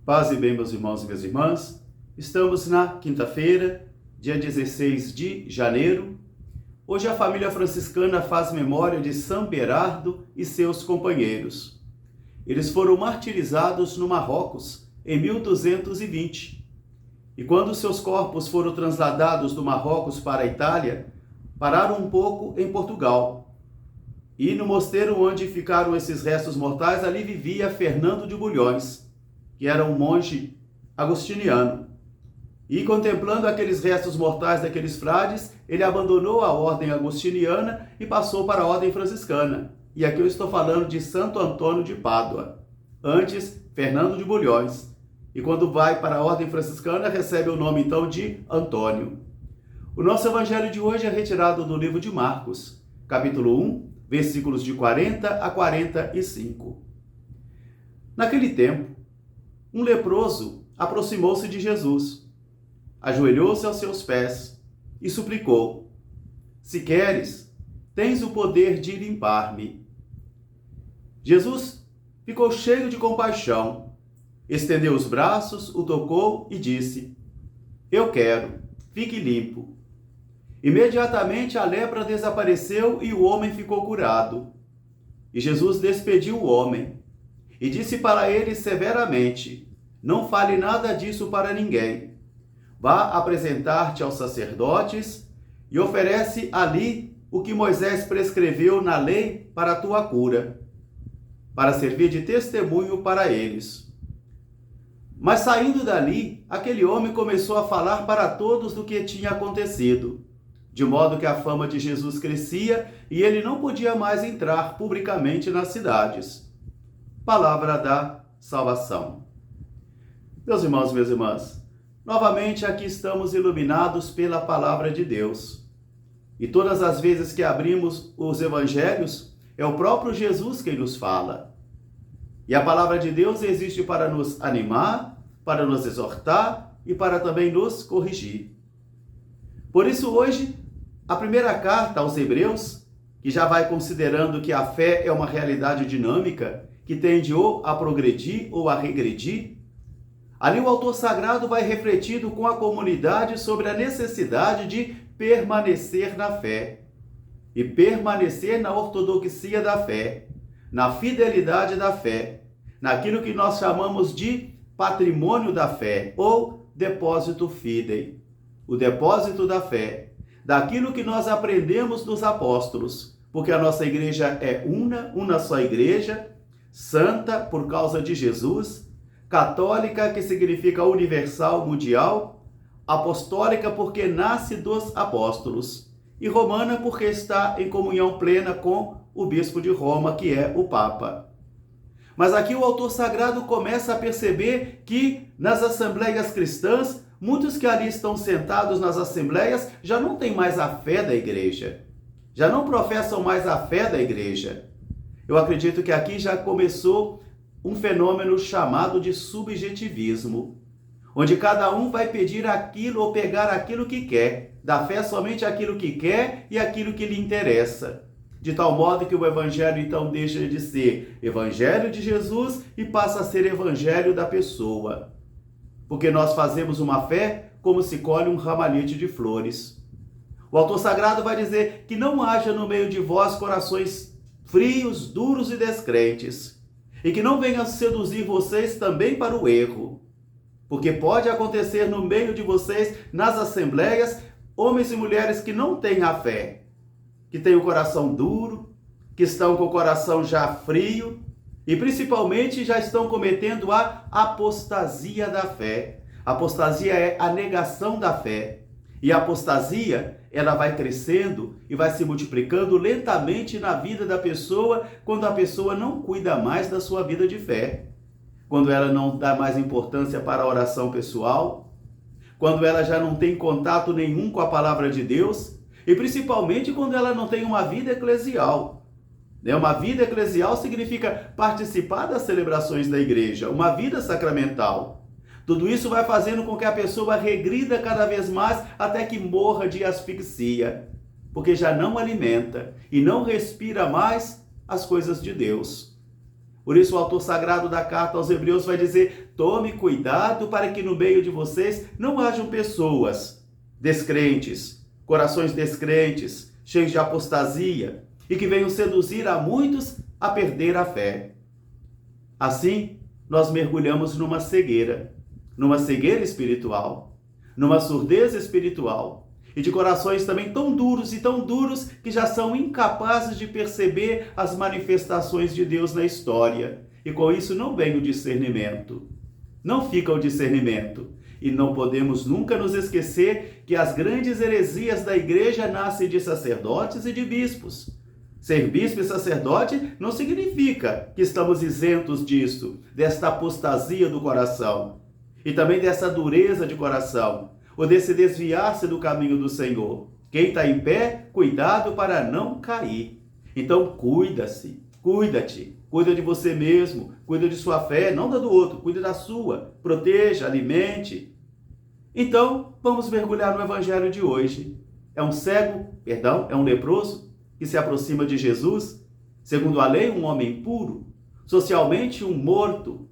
Paz e bem, meus irmãos e minhas irmãs. Estamos na quinta-feira, dia 16 de janeiro. Hoje a família franciscana faz memória de São Berardo e seus companheiros. Eles foram martirizados no Marrocos em 1220. E quando seus corpos foram transladados do Marrocos para a Itália, pararam um pouco em Portugal. E no mosteiro onde ficaram esses restos mortais, ali vivia Fernando de Bulhões, que era um monge agostiniano. E contemplando aqueles restos mortais daqueles frades, ele abandonou a ordem agostiniana e passou para a ordem franciscana. E aqui eu estou falando de Santo Antônio de Pádua, antes Fernando de Bulhões. E quando vai para a ordem franciscana, recebe o nome então de Antônio. O nosso evangelho de hoje é retirado do livro de Marcos, capítulo 1, versículos de 40 a 45. Naquele tempo, um leproso aproximou-se de Jesus, ajoelhou-se aos seus pés e suplicou: "Se queres, tens o poder de limpar-me." Jesus ficou cheio de compaixão, estendeu os braços, o tocou e disse: "Eu quero, fique limpo." Imediatamente a lepra desapareceu e o homem ficou curado. E Jesus despediu o homem e disse para ele severamente: "Não fale nada disso para ninguém. Vá apresentar-te aos sacerdotes e oferece ali o que Moisés prescreveu na lei para a tua cura, para servir de testemunho para eles." Mas saindo dali, aquele homem começou a falar para todos do que tinha acontecido, de modo que a fama de Jesus crescia e ele não podia mais entrar publicamente nas cidades. Palavra da salvação. Meus irmãos e minhas irmãs, novamente aqui estamos iluminados pela palavra de Deus. E todas as vezes que abrimos os evangelhos, é o próprio Jesus quem nos fala. E a palavra de Deus existe para nos animar, para nos exortar e para também nos corrigir. Por isso hoje, a primeira carta aos Hebreus, que já vai considerando que a fé é uma realidade dinâmica, que tende ou a progredir ou a regredir, ali o autor sagrado vai refletindo com a comunidade sobre a necessidade de permanecer na fé e permanecer na ortodoxia da fé, na fidelidade da fé, naquilo que nós chamamos de patrimônio da fé ou depósito fidei, o depósito da fé, daquilo que nós aprendemos dos apóstolos, porque a nossa igreja é uma só igreja, santa por causa de Jesus, católica, que significa universal, mundial, apostólica, porque nasce dos apóstolos, e romana, porque está em comunhão plena com o bispo de Roma, que é o Papa. Mas aqui o autor sagrado começa a perceber que nas assembleias cristãs, muitos que ali estão sentados nas assembleias já não têm mais a fé da igreja, já não professam mais a fé da igreja. Eu acredito que aqui já começou um fenômeno chamado de subjetivismo, onde cada um vai pedir aquilo ou pegar aquilo que quer, da fé somente aquilo que quer e aquilo que lhe interessa. De tal modo que o evangelho então deixa de ser evangelho de Jesus e passa a ser evangelho da pessoa. Porque nós fazemos uma fé como se colhe um ramalhete de flores. O autor sagrado vai dizer que não haja no meio de vós corações frios, duros e descrentes, e que não venham seduzir vocês também para o erro, porque pode acontecer no meio de vocês, nas assembleias, homens e mulheres que não têm a fé, que têm o coração duro, que estão com o coração já frio, e principalmente já estão cometendo a apostasia da fé. A apostasia é a negação da fé, e a apostasia ela vai crescendo e vai se multiplicando lentamente na vida da pessoa, quando a pessoa não cuida mais da sua vida de fé, quando ela não dá mais importância para a oração pessoal, quando ela já não tem contato nenhum com a palavra de Deus, e principalmente quando ela não tem uma vida eclesial. Uma vida eclesial significa participar das celebrações da igreja, uma vida sacramental. Tudo isso vai fazendo com que a pessoa regrida cada vez mais até que morra de asfixia, porque já não alimenta e não respira mais as coisas de Deus. Por isso o autor sagrado da carta aos Hebreus vai dizer: tome cuidado para que no meio de vocês não hajam pessoas descrentes, corações descrentes, cheios de apostasia, e que venham seduzir a muitos a perder a fé. Assim, nós mergulhamos numa cegueira espiritual, numa surdez espiritual, e de corações também tão duros e tão duros que já são incapazes de perceber as manifestações de Deus na história. E com isso não vem o discernimento. Não fica o discernimento. E não podemos nunca nos esquecer que as grandes heresias da igreja nascem de sacerdotes e de bispos. Ser bispo e sacerdote não significa que estamos isentos disso, desta apostasia do coração e também dessa dureza de coração, ou desse desviar-se do caminho do Senhor. Quem está em pé, cuidado para não cair. Então cuida-te, cuida de você mesmo, cuida de sua fé, não da do outro, cuida da sua, proteja, alimente. Então vamos mergulhar no evangelho de hoje. É um leproso que se aproxima de Jesus, segundo a lei, um homem puro, socialmente um morto,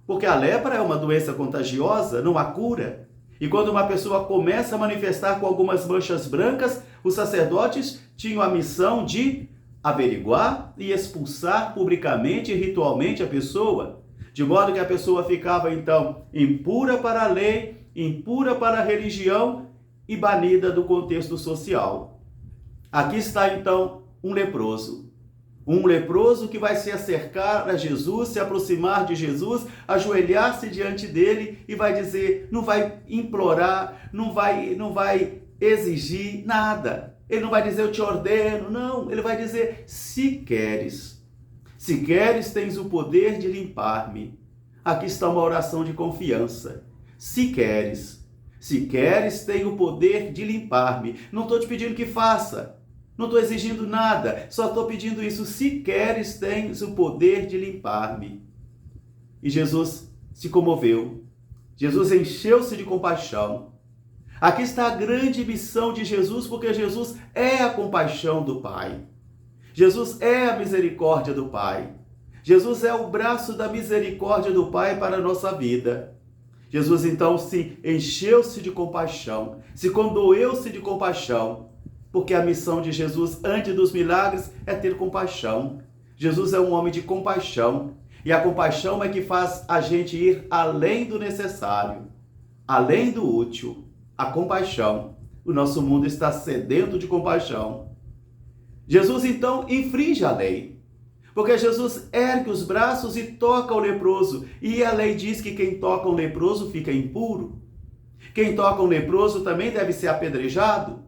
porque a lepra é uma doença contagiosa, não há cura. E quando uma pessoa começa a manifestar com algumas manchas brancas, os sacerdotes tinham a missão de averiguar e expulsar publicamente e ritualmente a pessoa, de modo que a pessoa ficava então impura para a lei, impura para a religião e banida do contexto social. Aqui está então um leproso que vai se acercar a Jesus, se aproximar de Jesus, ajoelhar-se diante dele e vai dizer, não vai implorar, não vai exigir nada. Ele não vai dizer eu te ordeno, não, ele vai dizer se queres tens o poder de limpar-me. Aqui está uma oração de confiança. Se queres tenho o poder de limpar-me. Não estou te pedindo que faça. Não estou exigindo nada, só estou pedindo isso. Se queres, tens o poder de limpar-me. E Jesus se comoveu. Jesus encheu-se de compaixão. Aqui está a grande missão de Jesus, porque Jesus é a compaixão do Pai. Jesus é a misericórdia do Pai. Jesus é o braço da misericórdia do Pai para a nossa vida. Jesus então se encheu-se de compaixão, se condoeu-se de compaixão, porque a missão de Jesus, antes dos milagres, é ter compaixão. Jesus é um homem de compaixão, e a compaixão é que faz a gente ir além do necessário, além do útil. A compaixão. O nosso mundo está sedento de compaixão. Jesus então infringe a lei, porque Jesus ergue os braços e toca o leproso, e a lei diz que quem toca um leproso fica impuro. Quem toca um leproso também deve ser apedrejado.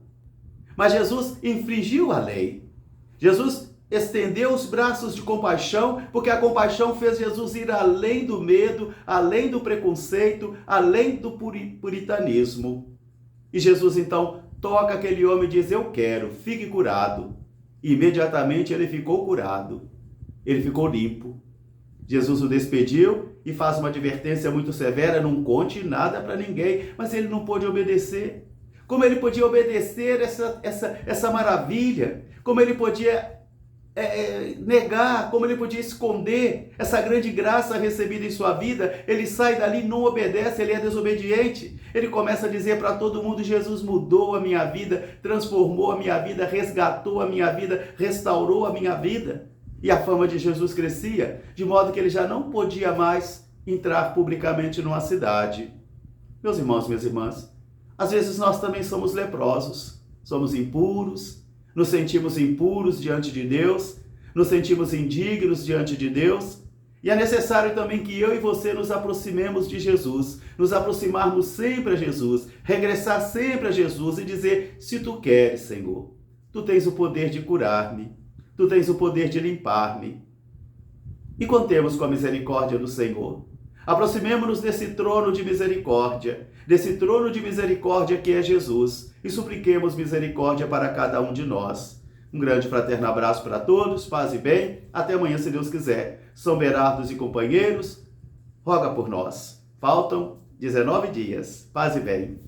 Mas Jesus infringiu a lei. Jesus estendeu os braços de compaixão, porque a compaixão fez Jesus ir além do medo, além do preconceito, além do puritanismo. E Jesus então toca aquele homem e diz, eu quero, fique curado. E imediatamente ele ficou curado. Ele ficou limpo. Jesus o despediu e faz uma advertência muito severa, não conte nada para ninguém, mas ele não pôde obedecer. Como ele podia obedecer essa maravilha? Como ele podia negar? Como ele podia esconder essa grande graça recebida em sua vida? Ele sai dali, não obedece, ele é desobediente. Ele começa a dizer para todo mundo, Jesus mudou a minha vida, transformou a minha vida, resgatou a minha vida, restaurou a minha vida. E a fama de Jesus crescia, de modo que ele já não podia mais entrar publicamente numa cidade. Meus irmãos, minhas irmãs, às vezes nós também somos leprosos, somos impuros, nos sentimos impuros diante de Deus, nos sentimos indignos diante de Deus, e é necessário também que eu e você nos aproximemos de Jesus, nos aproximarmos sempre a Jesus, regressar sempre a Jesus e dizer, se tu queres, Senhor, tu tens o poder de curar-me, tu tens o poder de limpar-me. E contemos com a misericórdia do Senhor. Aproximemo-nos desse trono de misericórdia que é Jesus, e supliquemos misericórdia para cada um de nós. Um grande fraterno abraço para todos, paz e bem, até amanhã se Deus quiser. São Berardos e companheiros, roga por nós. Faltam 19 dias, paz e bem.